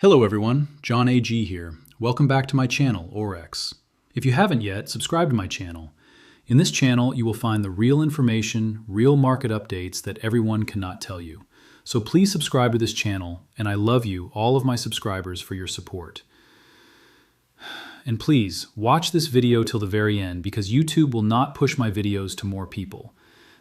Hello everyone, John A.G. here. Welcome back to my channel, Aurex. If you haven't yet, subscribe to my channel. In this channel, you will find the real information, real market updates that everyone cannot tell you. So please subscribe to this channel, and I love you, all of my subscribers, for your support. And please, watch this video till the very end because YouTube will not push my videos to more people.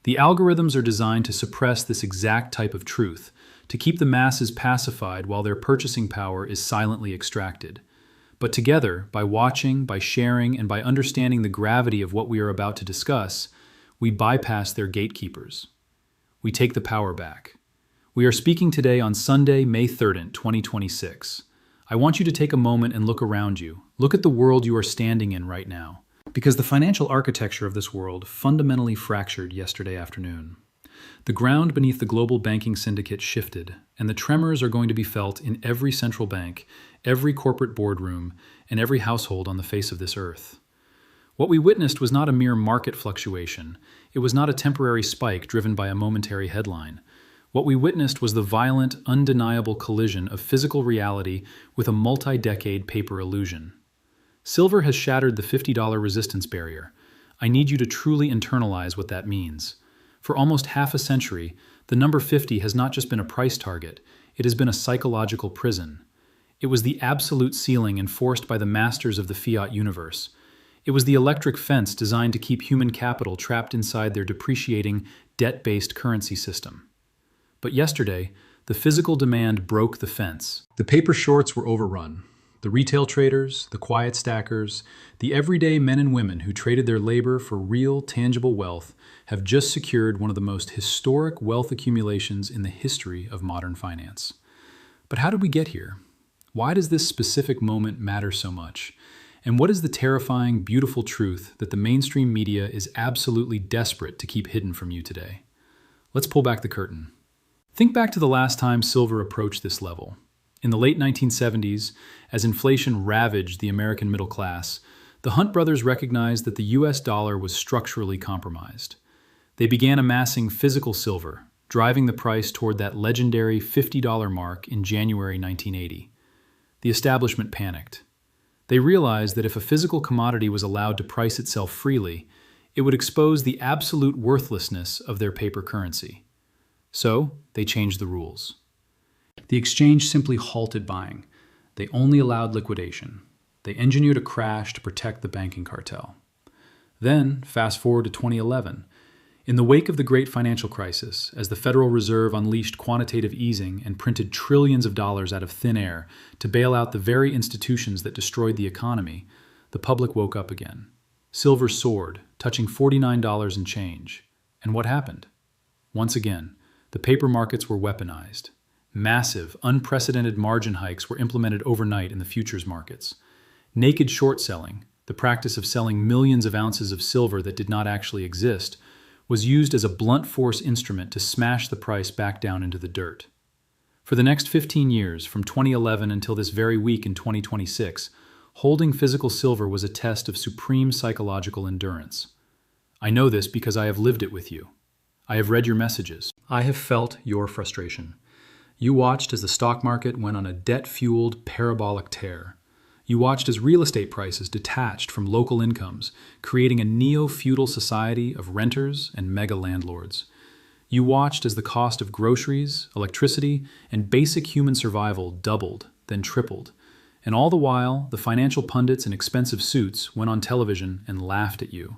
The algorithms are designed to suppress this exact type of truth, to keep the masses pacified while their purchasing power is silently extracted. But together, by watching, by sharing, and by understanding the gravity of what we are about to discuss, we bypass their gatekeepers. We take the power back. We are speaking today on Sunday, May 3rd, 2026. I want you to take a moment and look around you. Look at the world you are standing in right now. Because the financial architecture of this world fundamentally fractured yesterday afternoon. The ground beneath the global banking syndicate shifted, and the tremors are going to be felt in every central bank, every corporate boardroom, and every household on the face of this earth. What we witnessed was not a mere market fluctuation. It was not a temporary spike driven by a momentary headline. What we witnessed was the violent, undeniable collision of physical reality with a multi-decade paper illusion. Silver has shattered the $50 resistance barrier. I need you to truly internalize what that means. For almost half a century, the number 50 has not just been a price target, it has been a psychological prison. It was the absolute ceiling enforced by the masters of the Fiat universe. It was the electric fence designed to keep human capital trapped inside their depreciating, debt-based currency system. But yesterday, the physical demand broke the fence. The paper shorts were overrun. The retail traders, the quiet stackers, the everyday men and women who traded their labor for real, tangible wealth have just secured one of the most historic wealth accumulations in the history of modern finance. But how did we get here? Why does this specific moment matter so much? And what is the terrifying, beautiful truth that the mainstream media is absolutely desperate to keep hidden from you today? Let's pull back the curtain. Think back to the last time silver approached this level. In the late 1970s, as inflation ravaged the American middle class, the Hunt brothers recognized that the US dollar was structurally compromised. They began amassing physical silver, driving the price toward that legendary $50 mark in January 1980. The establishment panicked. They realized that if a physical commodity was allowed to price itself freely, it would expose the absolute worthlessness of their paper currency. So, they changed the rules. The exchange simply halted buying. They only allowed liquidation. They engineered a crash to protect the banking cartel. Then, fast forward to 2011. In the wake of the great financial crisis, as the Federal Reserve unleashed quantitative easing and printed trillions of dollars out of thin air to bail out the very institutions that destroyed the economy, the public woke up again. Silver soared, touching $49 and change. And what happened? Once again, the paper markets were weaponized. Massive, unprecedented margin hikes were implemented overnight in the futures markets. Naked short selling, the practice of selling millions of ounces of silver that did not actually exist, was used as a blunt force instrument to smash the price back down into the dirt. For the next 15 years, from 2011 until this very week in 2026, holding physical silver was a test of supreme psychological endurance. I know this because I have lived it with you. I have read your messages. I have felt your frustration. You watched as the stock market went on a debt-fueled parabolic tear. You watched as real estate prices detached from local incomes, creating a neo-feudal society of renters and mega landlords. You watched as the cost of groceries, electricity, and basic human survival doubled, then tripled. And all the while, the financial pundits in expensive suits went on television and laughed at you.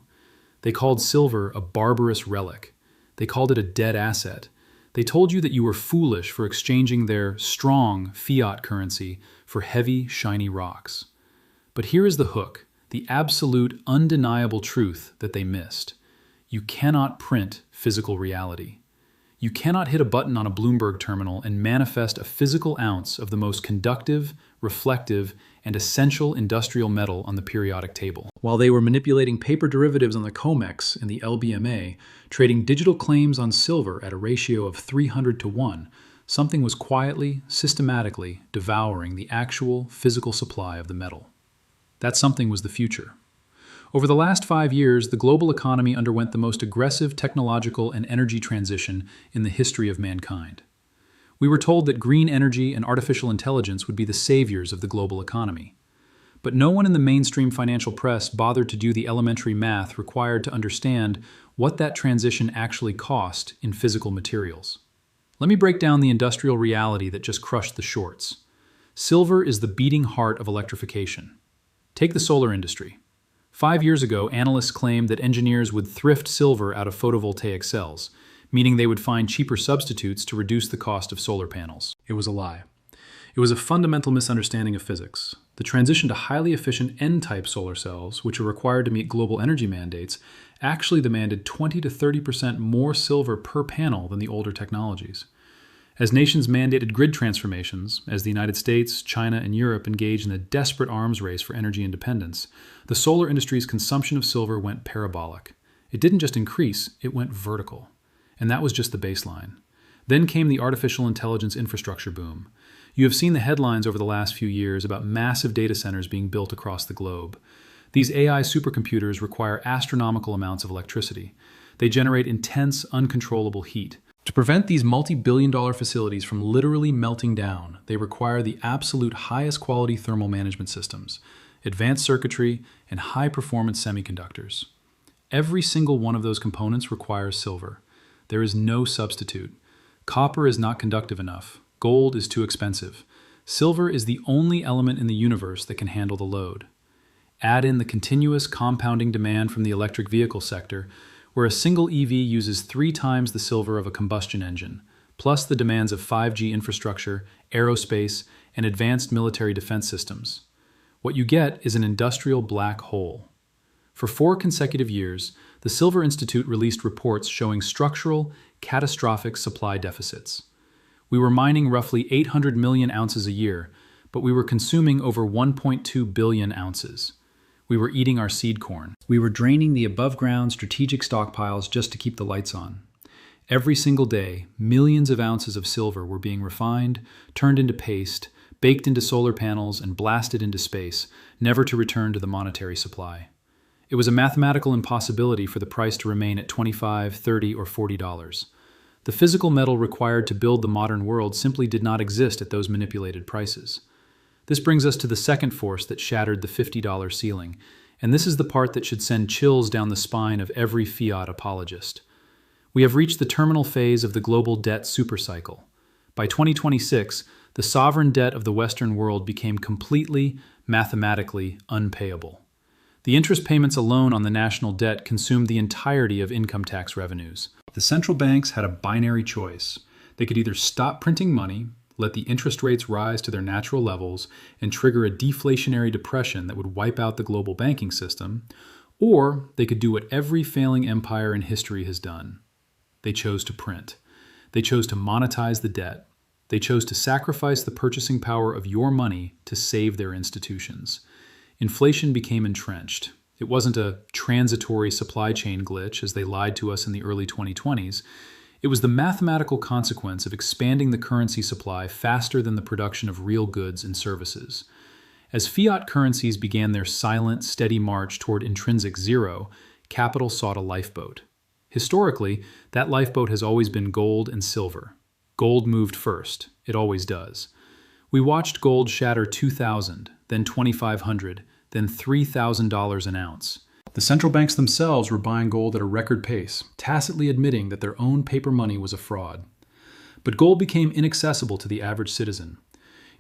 They called silver a barbarous relic. They called it a dead asset. They told you that you were foolish for exchanging their strong fiat currency for heavy, shiny rocks. But here is the hook, the absolute, undeniable truth that they missed. You cannot print physical reality. You cannot hit a button on a Bloomberg terminal and manifest a physical ounce of the most conductive, reflective, and essential industrial metal on the periodic table. While they were manipulating paper derivatives on the COMEX and the LBMA, trading digital claims on silver at a ratio of 300 to 1, something was quietly, systematically devouring the actual physical supply of the metal. That something was the future. Over the last 5 years, the global economy underwent the most aggressive technological and energy transition in the history of mankind. We were told that green energy and artificial intelligence would be the saviors of the global economy. But no one in the mainstream financial press bothered to do the elementary math required to understand what that transition actually cost in physical materials. Let me break down the industrial reality that just crushed the shorts. Silver is the beating heart of electrification. Take the solar industry. 5 years ago, analysts claimed that engineers would thrift silver out of photovoltaic cells, meaning they would find cheaper substitutes to reduce the cost of solar panels. It was a lie. It was a fundamental misunderstanding of physics. The transition to highly efficient N-type solar cells, which are required to meet global energy mandates, actually demanded 20 to 30% more silver per panel than the older technologies. As nations mandated grid transformations, as the United States, China, and Europe engaged in a desperate arms race for energy independence, the solar industry's consumption of silver went parabolic. It didn't just increase, it went vertical. And that was just the baseline. Then came the artificial intelligence infrastructure boom. You have seen the headlines over the last few years about massive data centers being built across the globe. These AI supercomputers require astronomical amounts of electricity. They generate intense, uncontrollable heat. To prevent these multi-billion-dollar facilities from literally melting down, they require the absolute highest quality thermal management systems, advanced circuitry, and high-performance semiconductors. Every single one of those components requires silver. There is no substitute. Copper is not conductive enough. Gold is too expensive. Silver is the only element in the universe that can handle the load. Add in the continuous compounding demand from the electric vehicle sector, where a single EV uses 3 times the silver of a combustion engine, plus the demands of 5G infrastructure, aerospace, and advanced military defense systems. What you get is an industrial black hole. For 4 consecutive years, the Silver Institute released reports showing structural, catastrophic supply deficits. We were mining roughly 800 million ounces a year, but we were consuming over 1.2 billion ounces. We were eating our seed corn. We were draining the above-ground strategic stockpiles just to keep the lights on. Every single day, millions of ounces of silver were being refined, turned into paste, baked into solar panels, and blasted into space, never to return to the monetary supply. It was a mathematical impossibility for the price to remain at $25, $30, or $40. The physical metal required to build the modern world simply did not exist at those manipulated prices. This brings us to the second force that shattered the $50 ceiling, and this is the part that should send chills down the spine of every fiat apologist. We have reached the terminal phase of the global debt supercycle. By 2026, the sovereign debt of the Western world became completely, mathematically unpayable. The interest payments alone on the national debt consumed the entirety of income tax revenues. The central banks had a binary choice. They could either stop printing money, let the interest rates rise to their natural levels, and trigger a deflationary depression that would wipe out the global banking system, or they could do what every failing empire in history has done. They chose to print. They chose to monetize the debt. They chose to sacrifice the purchasing power of your money to save their institutions. Inflation became entrenched. It wasn't a transitory supply chain glitch, as they lied to us in the early 2020s. It was the mathematical consequence of expanding the currency supply faster than the production of real goods and services. As fiat currencies began their silent, steady march toward intrinsic zero, capital sought a lifeboat. Historically, that lifeboat has always been gold and silver. Gold moved first. It always does. We watched gold shatter $2,000, then $2,500, then $3,000 an ounce. The central banks themselves were buying gold at a record pace, tacitly admitting that their own paper money was a fraud. But gold became inaccessible to the average citizen.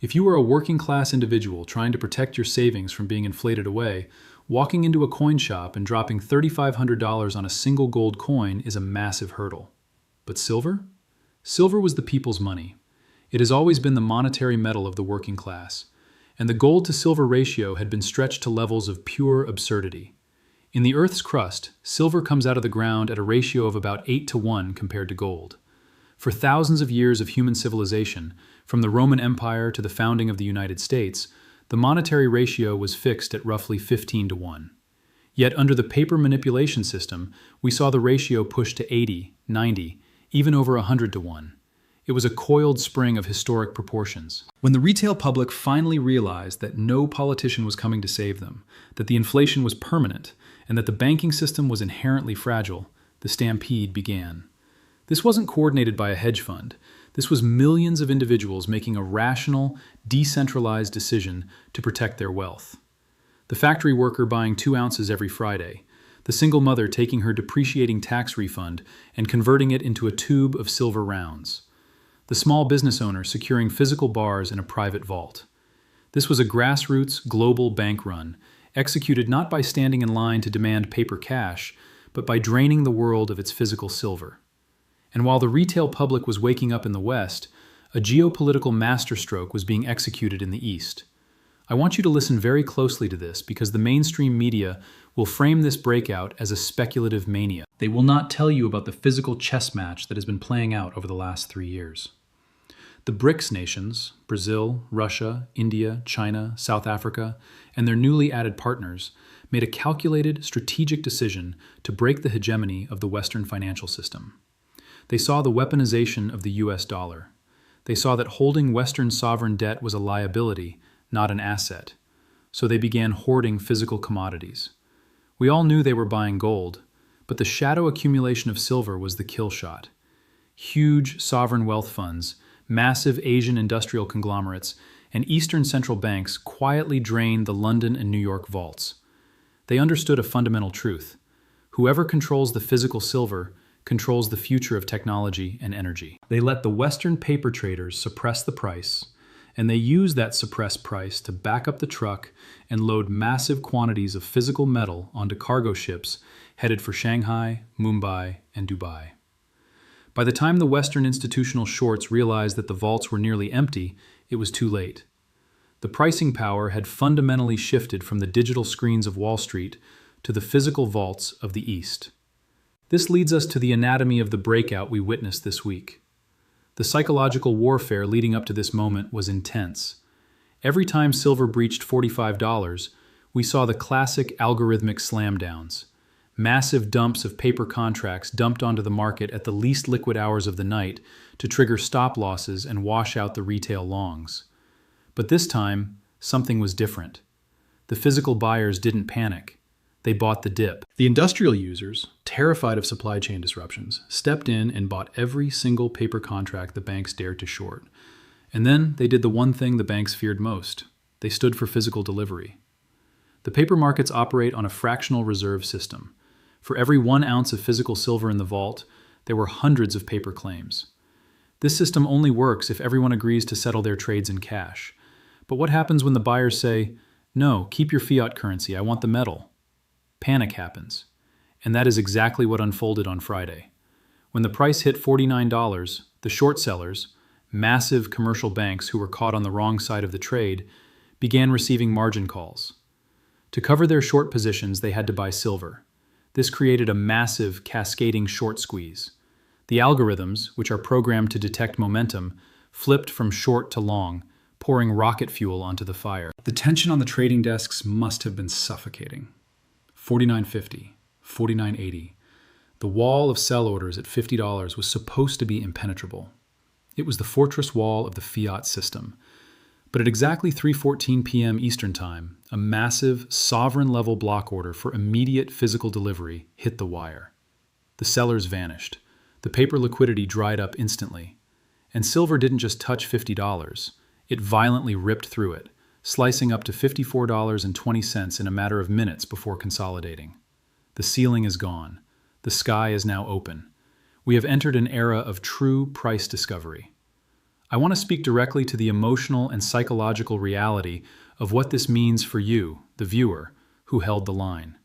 If you were a working-class individual trying to protect your savings from being inflated away, walking into a coin shop and dropping $3,500 on a single gold coin is a massive hurdle. But silver? Silver was the people's money. It has always been the monetary metal of the working class, and the gold-to-silver ratio had been stretched to levels of pure absurdity. In the Earth's crust, silver comes out of the ground at a ratio of about 8-to-1 compared to gold. For thousands of years of human civilization, from the Roman Empire to the founding of the United States, the monetary ratio was fixed at roughly 15-to-1. Yet under the paper manipulation system, we saw the ratio push to 80, 90, even over 100-to-1. It was a coiled spring of historic proportions. When the retail public finally realized that no politician was coming to save them, that the inflation was permanent, and that the banking system was inherently fragile, the stampede began. This wasn't coordinated by a hedge fund. This was millions of individuals making a rational, decentralized decision to protect their wealth. The factory worker buying 2 ounces every Friday, the single mother taking her depreciating tax refund and converting it into a tube of silver rounds, the small business owner securing physical bars in a private vault. This was a grassroots, global bank run, executed not by standing in line to demand paper cash, but by draining the world of its physical silver. And while the retail public was waking up in the West, a geopolitical masterstroke was being executed in the East. I want you to listen very closely to this because the mainstream media will frame this breakout as a speculative mania. They will not tell you about the physical chess match that has been playing out over the last 3 years. The BRICS nations, Brazil, Russia, India, China, South Africa, and their newly added partners, made a calculated, strategic decision to break the hegemony of the Western financial system. They saw the weaponization of the US dollar. They saw that holding Western sovereign debt was a liability, not an asset. So they began hoarding physical commodities. We all knew they were buying gold, but the shadow accumulation of silver was the kill shot. Huge sovereign wealth funds, massive Asian industrial conglomerates, and Eastern central banks quietly drained the London and New York vaults. They understood a fundamental truth. Whoever controls the physical silver controls the future of technology and energy. They let the Western paper traders suppress the price, and they used that suppressed price to back up the truck and load massive quantities of physical metal onto cargo ships headed for Shanghai, Mumbai, and Dubai. By the time the Western institutional shorts realized that the vaults were nearly empty, it was too late. The pricing power had fundamentally shifted from the digital screens of Wall Street to the physical vaults of the East. This leads us to the anatomy of the breakout we witnessed this week. The psychological warfare leading up to this moment was intense. Every time silver breached $45, we saw the classic algorithmic slam downs. Massive dumps of paper contracts dumped onto the market at the least liquid hours of the night to trigger stop losses and wash out the retail longs. But this time, something was different. The physical buyers didn't panic. They bought the dip. The industrial users, terrified of supply chain disruptions, stepped in and bought every single paper contract the banks dared to short. And then they did the one thing the banks feared most. They stood for physical delivery. The paper markets operate on a fractional reserve system. For every 1 ounce of physical silver in the vault, there were hundreds of paper claims. This system only works if everyone agrees to settle their trades in cash. But what happens when the buyers say, "No, keep your fiat currency, I want the metal"? Panic happens. And that is exactly what unfolded on Friday. When the price hit $49, the short sellers, massive commercial banks who were caught on the wrong side of the trade, began receiving margin calls. To cover their short positions, they had to buy silver. This created a massive, cascading short squeeze. The algorithms, which are programmed to detect momentum, flipped from short to long, pouring rocket fuel onto the fire. The tension on the trading desks must have been suffocating. $49.50, $49.80. The wall of sell orders at $50 was supposed to be impenetrable. It was the fortress wall of the fiat system. But at exactly 3:14 p.m. Eastern Time, a massive, sovereign-level block order for immediate physical delivery hit the wire. The sellers vanished. The paper liquidity dried up instantly. And silver didn't just touch $50. It violently ripped through it, slicing up to $54.20 in a matter of minutes before consolidating. The ceiling is gone. The sky is now open. We have entered an era of true price discovery. I want to speak directly to the emotional and psychological reality of what this means for you, the viewer, who held the line.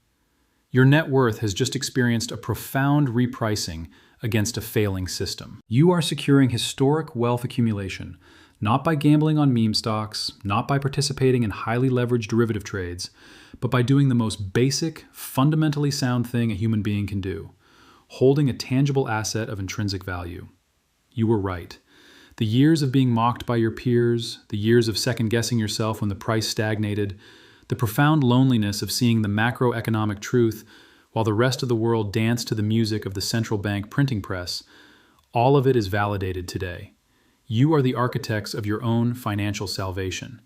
Your net worth has just experienced a profound repricing against a failing system. You are securing historic wealth accumulation, not by gambling on meme stocks, not by participating in highly leveraged derivative trades, but by doing the most basic, fundamentally sound thing a human being can do, holding a tangible asset of intrinsic value. You were right. The years of being mocked by your peers, the years of second-guessing yourself when the price stagnated, the profound loneliness of seeing the macroeconomic truth while the rest of the world danced to the music of the central bank printing press, all of it is validated today. You are the architects of your own financial salvation.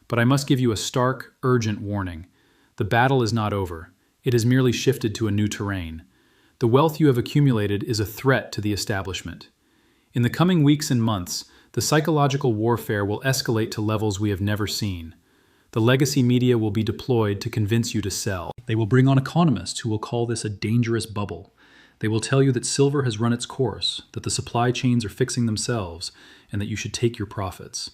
But I must give you a stark, urgent warning. The battle is not over. It has merely shifted to a new terrain. The wealth you have accumulated is a threat to the establishment. In the coming weeks and months, the psychological warfare will escalate to levels we have never seen. The legacy media will be deployed to convince you to sell. They will bring on economists who will call this a dangerous bubble. They will tell you that silver has run its course, that the supply chains are fixing themselves, and that you should take your profits.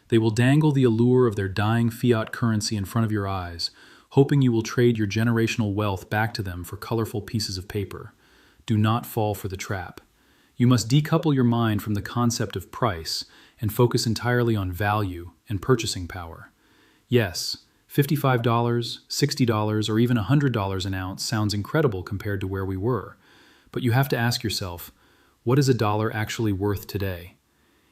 They will dangle the allure of their dying fiat currency in front of your eyes, hoping you will trade your generational wealth back to them for colorful pieces of paper. Do not fall for the trap. You must decouple your mind from the concept of price and focus entirely on value and purchasing power. Yes, $55, $60, or even $100 an ounce sounds incredible compared to where we were. But you have to ask yourself, what is a dollar actually worth today?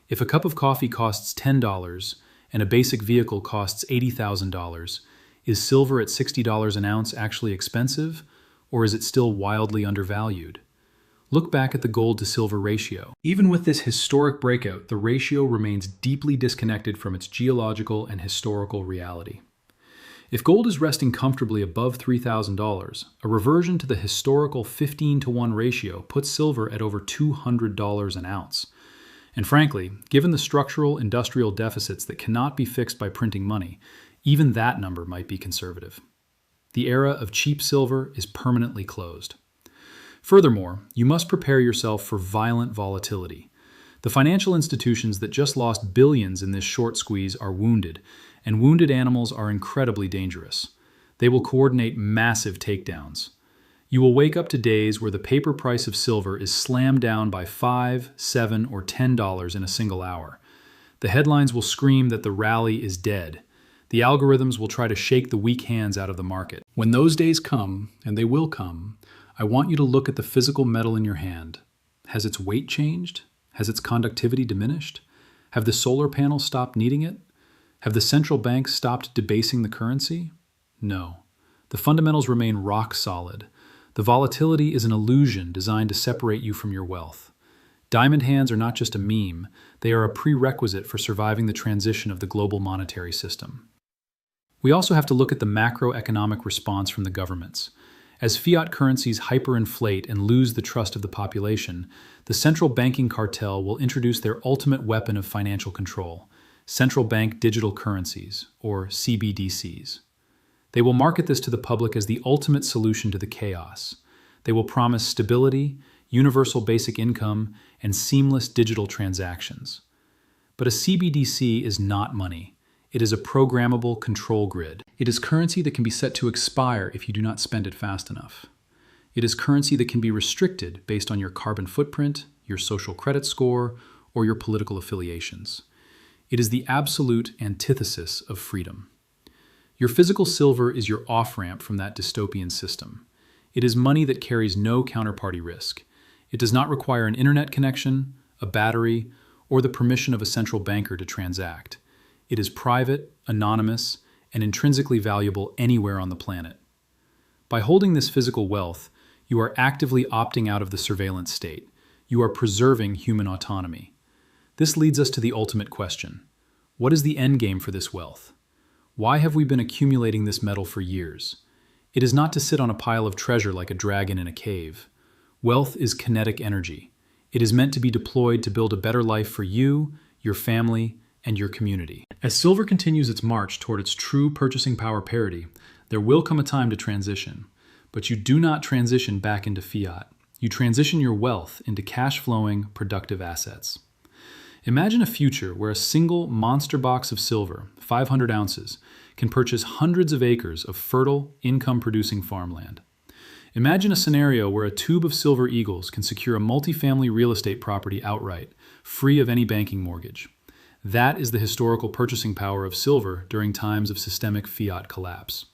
If a cup of coffee costs $10 and a basic vehicle costs $80,000, is silver at $60 an ounce actually expensive, or is it still wildly undervalued? Look back at the gold to silver ratio. Even with this historic breakout, the ratio remains deeply disconnected from its geological and historical reality. If gold is resting comfortably above $3,000, a reversion to the historical 15-to-1 ratio puts silver at over $200 an ounce. And frankly, given the structural industrial deficits that cannot be fixed by printing money, even that number might be conservative. The era of cheap silver is permanently closed. Furthermore, you must prepare yourself for violent volatility. The financial institutions that just lost billions in this short squeeze are wounded, and wounded animals are incredibly dangerous. They will coordinate massive takedowns. You will wake up to days where the paper price of silver is slammed down by $5, $7, or $10 in a single hour. The headlines will scream that the rally is dead. The algorithms will try to shake the weak hands out of the market. When those days come, and they will come, I want you to look at the physical metal in your hand. Has its weight changed? Has its conductivity diminished? Have the solar panels stopped needing it? Have the central banks stopped debasing the currency? No. The fundamentals remain rock solid. The volatility is an illusion designed to separate you from your wealth. Diamond hands are not just a meme, they are a prerequisite for surviving the transition of the global monetary system. We also have to look at the macroeconomic response from the governments. As fiat currencies hyperinflate and lose the trust of the population, the central banking cartel will introduce their ultimate weapon of financial control, central bank digital currencies, or CBDCs. They will market this to the public as the ultimate solution to the chaos. They will promise stability, universal basic income, and seamless digital transactions. But a CBDC is not money. It is a programmable control grid. It is currency that can be set to expire if you do not spend it fast enough. It is currency that can be restricted based on your carbon footprint, your social credit score, or your political affiliations. It is the absolute antithesis of freedom. Your physical silver is your off-ramp from that dystopian system. It is money that carries no counterparty risk. It does not require an internet connection, a battery, or the permission of a central banker to transact. It is private, anonymous, and intrinsically valuable anywhere on the planet. By holding this physical wealth, you are actively opting out of the surveillance state. You are preserving human autonomy. This leads us to the ultimate question. What is the end game for this wealth? Why have we been accumulating this metal for years? It is not to sit on a pile of treasure like a dragon in a cave. Wealth is kinetic energy. It is meant to be deployed to build a better life for you, your family, and your community. As silver continues its march toward its true purchasing power parity, there will come a time to transition. But you do not transition back into fiat. You transition your wealth into cash-flowing, productive assets. Imagine a future where a single monster box of silver, 500 ounces, can purchase hundreds of acres of fertile, income-producing farmland. Imagine a scenario where a tube of silver eagles can secure a multifamily real estate property outright, free of any banking mortgage. That is the historical purchasing power of silver during times of systemic fiat collapse.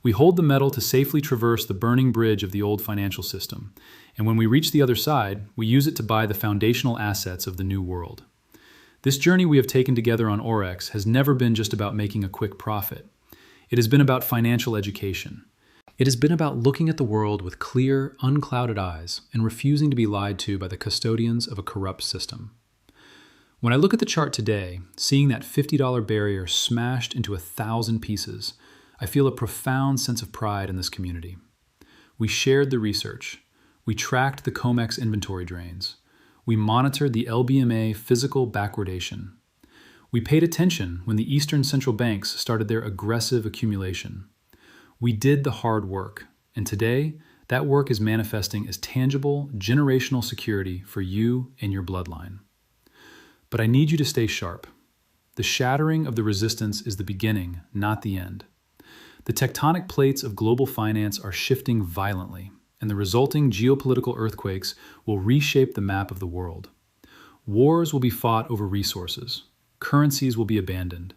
We hold the metal to safely traverse the burning bridge of the old financial system, and when we reach the other side, we use it to buy the foundational assets of the new world. This journey we have taken together on Aurex has never been just about making a quick profit. It has been about financial education. It has been about looking at the world with clear, unclouded eyes and refusing to be lied to by the custodians of a corrupt system. When I look at the chart today, seeing that $50 barrier smashed into 1,000 pieces, I feel a profound sense of pride in this community. We shared the research. We tracked the COMEX inventory drains. We monitored the LBMA physical backwardation. We paid attention when the Eastern central banks started their aggressive accumulation. We did the hard work, and today, that work is manifesting as tangible, generational security for you and your bloodline. But I need you to stay sharp. The shattering of the resistance is the beginning, not the end. The tectonic plates of global finance are shifting violently, and the resulting geopolitical earthquakes will reshape the map of the world. Wars will be fought over resources. Currencies will be abandoned.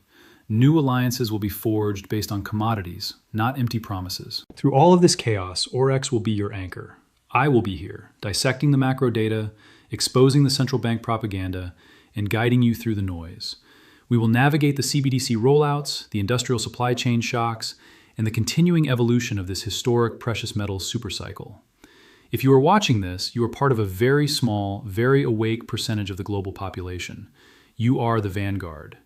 New alliances will be forged based on commodities, not empty promises. Through all of this chaos, Aurex will be your anchor. I will be here, dissecting the macro data, exposing the central bank propaganda, and guiding you through the noise. We will navigate the CBDC rollouts, the industrial supply chain shocks, and the continuing evolution of this historic precious metals supercycle. If you are watching this, you are part of a very small, very awake percentage of the global population. You are the Vanguard.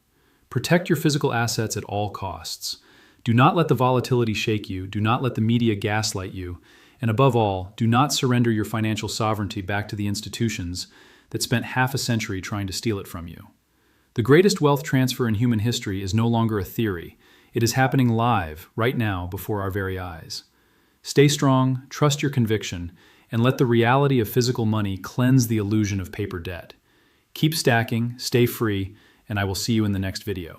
Protect your physical assets at all costs. Do not let the volatility shake you. Do not let the media gaslight you. And above all, do not surrender your financial sovereignty back to the institutions that spent half a century trying to steal it from you. The greatest wealth transfer in human history is no longer a theory. It is happening live, right now, before our very eyes. Stay strong, trust your conviction, and let the reality of physical money cleanse the illusion of paper debt. Keep stacking, stay free, and I will see you in the next video.